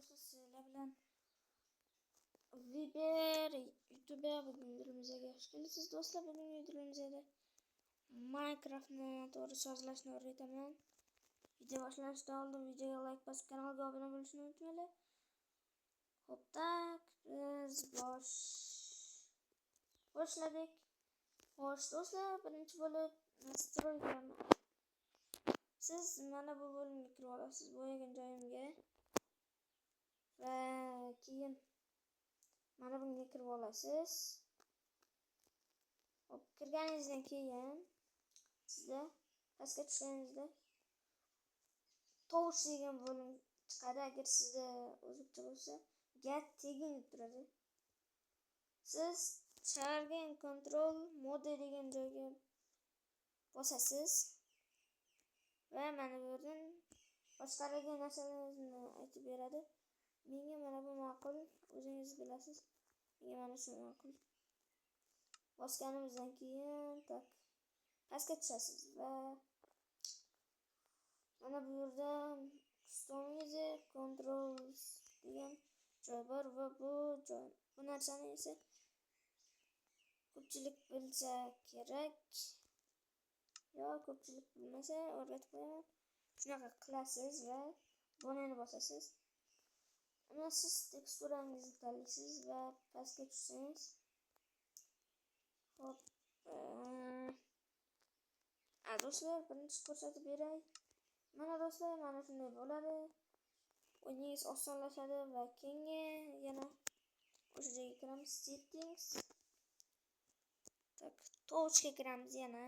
do'stlar, sizlar bilan Viber YouTube videolarimize hoş geldiniz do'stlar. Bugun videolarımizda Minecraft'ni to'g'ri sozlashni o'rgataman. Video boshlanishdan oldin videoga like bosib, kanalga obuna bo'lishni unutmanglar. Xo'p, tak, biz boshladik. Xo'sh do'stlar, birinchi bo'lib nastroylarni siz mana bu bo'limga kirib olasiz, bo'yagan joyimga. Va keyin mana bunga kirib olasiz. Hop, kirganingizdan keyin sizda pastga tushganingizda tovush degan bo'lim chiqadi. Agar sizda o'zbekcha bo'lsa get teging deb turadi. Siz chargen control mode degan joyga bosasiz va mana bu yerdan boshqalarga narsalaringizni aytib beradi. Menga mana bu ma'qul, o'zingiz bilasiz. Menga mana shu ma'qul. Bosganimizdan keyin tak pastga tushasiz va mana bu yerda customize controls degan joy bor va bu narsani esa ko'pchilik bilsa kerak. Yo, ko'pchilik bilmasa o'rgatib qo'yaman. Shunaqa qilasiz va bunani bosasiz. Ana siz teksturangizni tanlaysiz va pastga tushsangiz, hop, do'stlar, birinchi ko'rsatib beray. Mana do'stlar, mana shunday bo'ladi. O'yiningiz osonlashadi va keyingi yana o'sha joyga kiramiz, settings. Tak, touchga kiramiz yana.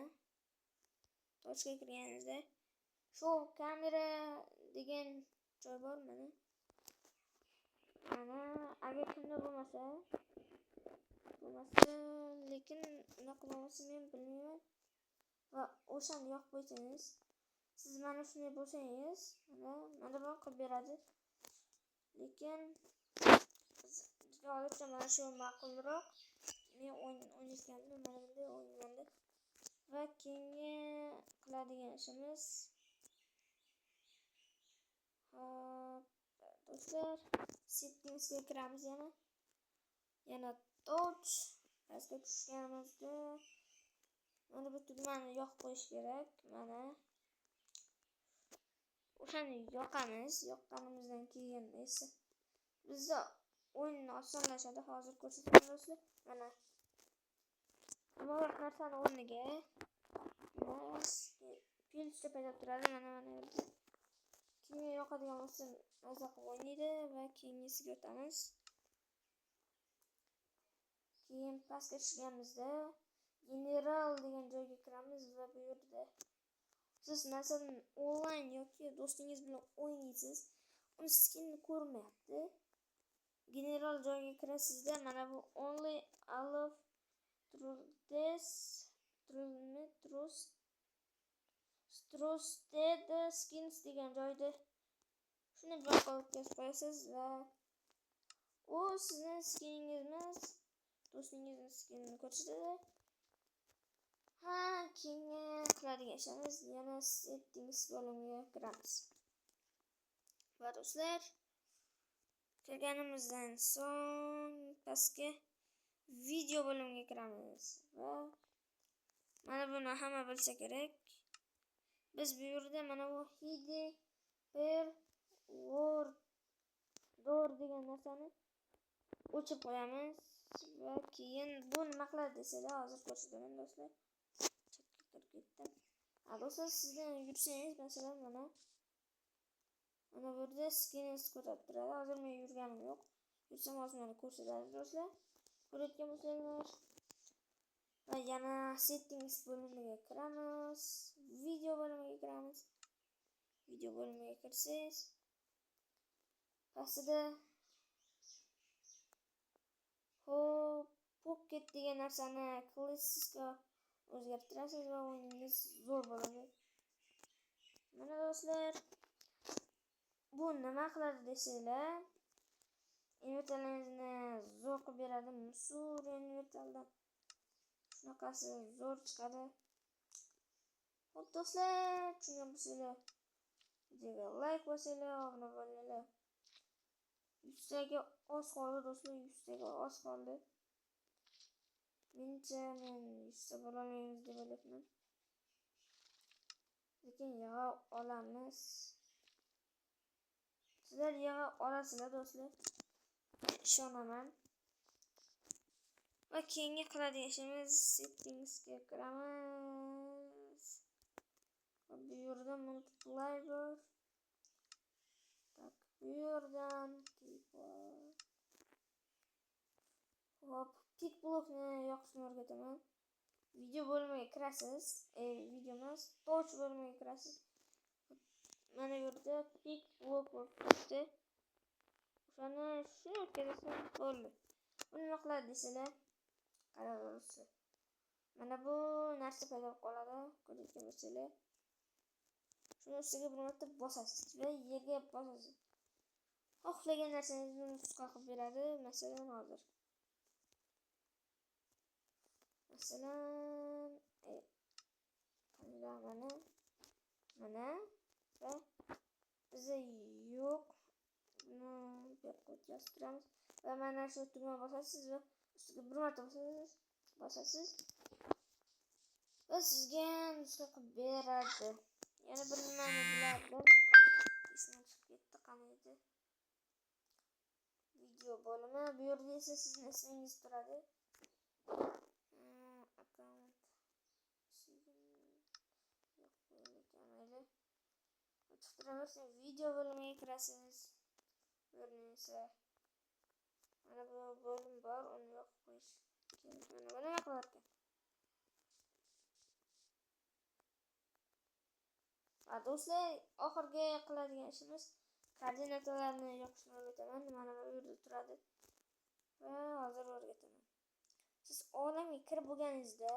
Touchga kirganingizda show kamera degan joy bor mana. Agar kimda bo'lmasa, lekin unaqa bo'lmasa men bilmayman. Va o'shani yoqib qo'ysangiz, siz mana shunday bo'lsangiz, mana buni qilib beradi. Lekin hozircha mana shu ma'qulroq. Men o'ynayotgandim, mana bunday o'ynayman. Va keyingi qiladigan ishimiz, do'stlar, settingsga kiramiz yana touch. Pastga tushganimizda mana bu tugmani yoqib qo'yish kerak. Mana o'shani yoqamiz. Yoqqanimizdan keyin esa bizda o'yin osonlashadi. Hozir ko'rsataman do'stlar. Mana bu narsani o'rniga pilcha paydo turadi. Mana yerda kimga yoqadigan bo'lsa maza qilib o'ynaydi va keyingisiga o'tamiz. Keyin pastga tushganimizda general degan joyga kiramiz va bu yerda siz masalan onlayn yoki do'stingiz bilan o'ynaysiz, uni skinni ko'rmayapti. General joyiga kirasizda mana bu only allow trusted skins degan joyda shuni bloq qilib qo'yasiz va u sizning skiningiz do'stingizning skinini ko'rsatadi. Keyingi qiladigan ishimiz yana settings bo'limiga kiramiz. Va do'stlar, kirganimizdan so'ng pastga video bo'limiga kiramiz va mana buni hamma bilsa kerak. Biz bu yerda mana bu hide per word door degan narsani o'chirib qo'yamiz va keyin bu nima qiladi desalar, hozir ko'rsataman do'stlar. Chakka kirib ketdim. Do'stlar, sizdan yursangiz masalan mana bu yerda skiningizni ko'rsatib turadi. Hozir men yurganim yo'q. Yursam hozir mana ko'rsatadi do'stlar. Ko'rayotgan bo'lsangiz va yana settings bo'limiga kiramiz. Video bo'limiga kiramiz. Video bo'limiga kirsangiz pastda pocket degan narsani klassika o'zgartirasiz va o'yiningiz zo'r bo'ladi. Mana do'stlar, bu nima qiladi desanglar, invertorlaringizni zo'r qilib beradi. Sur invertordan shunaqasi zo'r chiqadi. Xo'p do'stlar, tushungan bo'lsanglar videoga like bosinglar, obuna bo'linglar. 100taga oz qoldi do'stlar, 100taga oz qoldi. Menimcha men 100ta bo'lolmaymiz deb o'ylayapman. Lekin yig'a olamiz. Sizlar yig'a olasizlar do'stlar. Ishonaman. Va keyingi qiladigan ishimiz settingsga kiramiz. Bu yerdan multiply bor. Tak, bu yerdan tipo. Hop, pick blokni yoqishni o'rgataman. Video bo'limiga kirasiz. Videomiz touch bo'limiga kirasiz. Mana bu yerda pick blok bor. O'shani shu o'tkazasam bo'ldi. Buni nima qiladi desanglar, qaranglar. Mana bu narsa paydo qoladi. Ko'rayotgan bo'lsanglar, shuni ustiga bir marta bosasiz va yerga bosasiz. Xohlagan narsangizni nusxa qilib beradi. Masalan, hozir. Masalan, mana va bizda yo'q. Buni bu yerga o'tkaztiramiz va mana shu tugma bosasiz va ustiga bir marta bosasiz. Va sizga nusxa qilib beradi. Yana bir nimani bilardim. Esimdan chiqib ketdi, qani edi. Video bo'limi. Bu yerda esa sizning ismingiz turadi. Account. Chiqtiraversiz, video bo'limiga kirasiz. Bu yerda esa mana bu bo'lim bor, uni yoqib qo'yish kerak. Mana buni nima qilar ekan? Do'stlar, oxirgi qiladigan ishimiz koordinatalarni yoqishni o'rgataman. Mana bu yerda turadi. Va hozir o'rgataman. Siz olamga kirib bo'lganingizda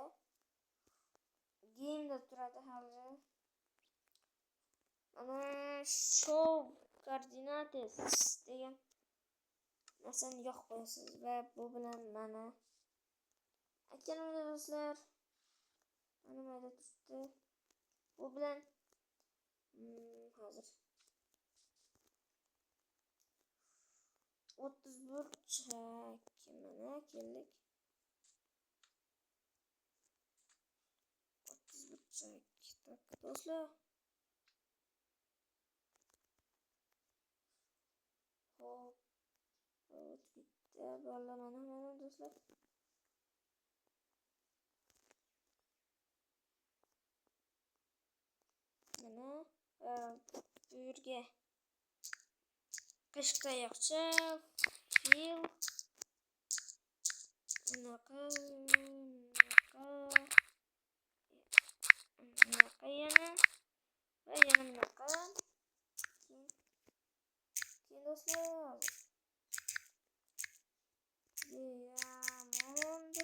game'da turadi hali. Mana show coordinates degan narsani yoqib qo'yasiz va bu bilan mana aytganimdek do'stlar, mana mayda turibdi. Bu bilan hozir 30 burchak mana keldik. 30 burchak. Tak, do'stlar. Hop. Bitta bola mana do'stlar. Mana bu yerga qishqayoqcha fil unaqa yana va yana bunaqa. Keyin do'stlar, diamond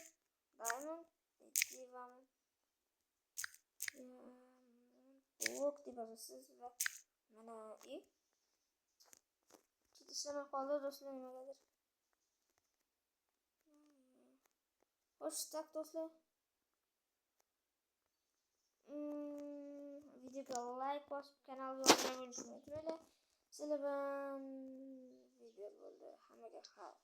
blok deb yozasiz va mana ishlamay qoldi do'stlar, nimagadir. Xo'sh, tak do'stlar. Videoga like bosib, kanalga obuna bo'lishni unutmanglar. Sizlar bilan video bo'ldi. Hammaga xayr.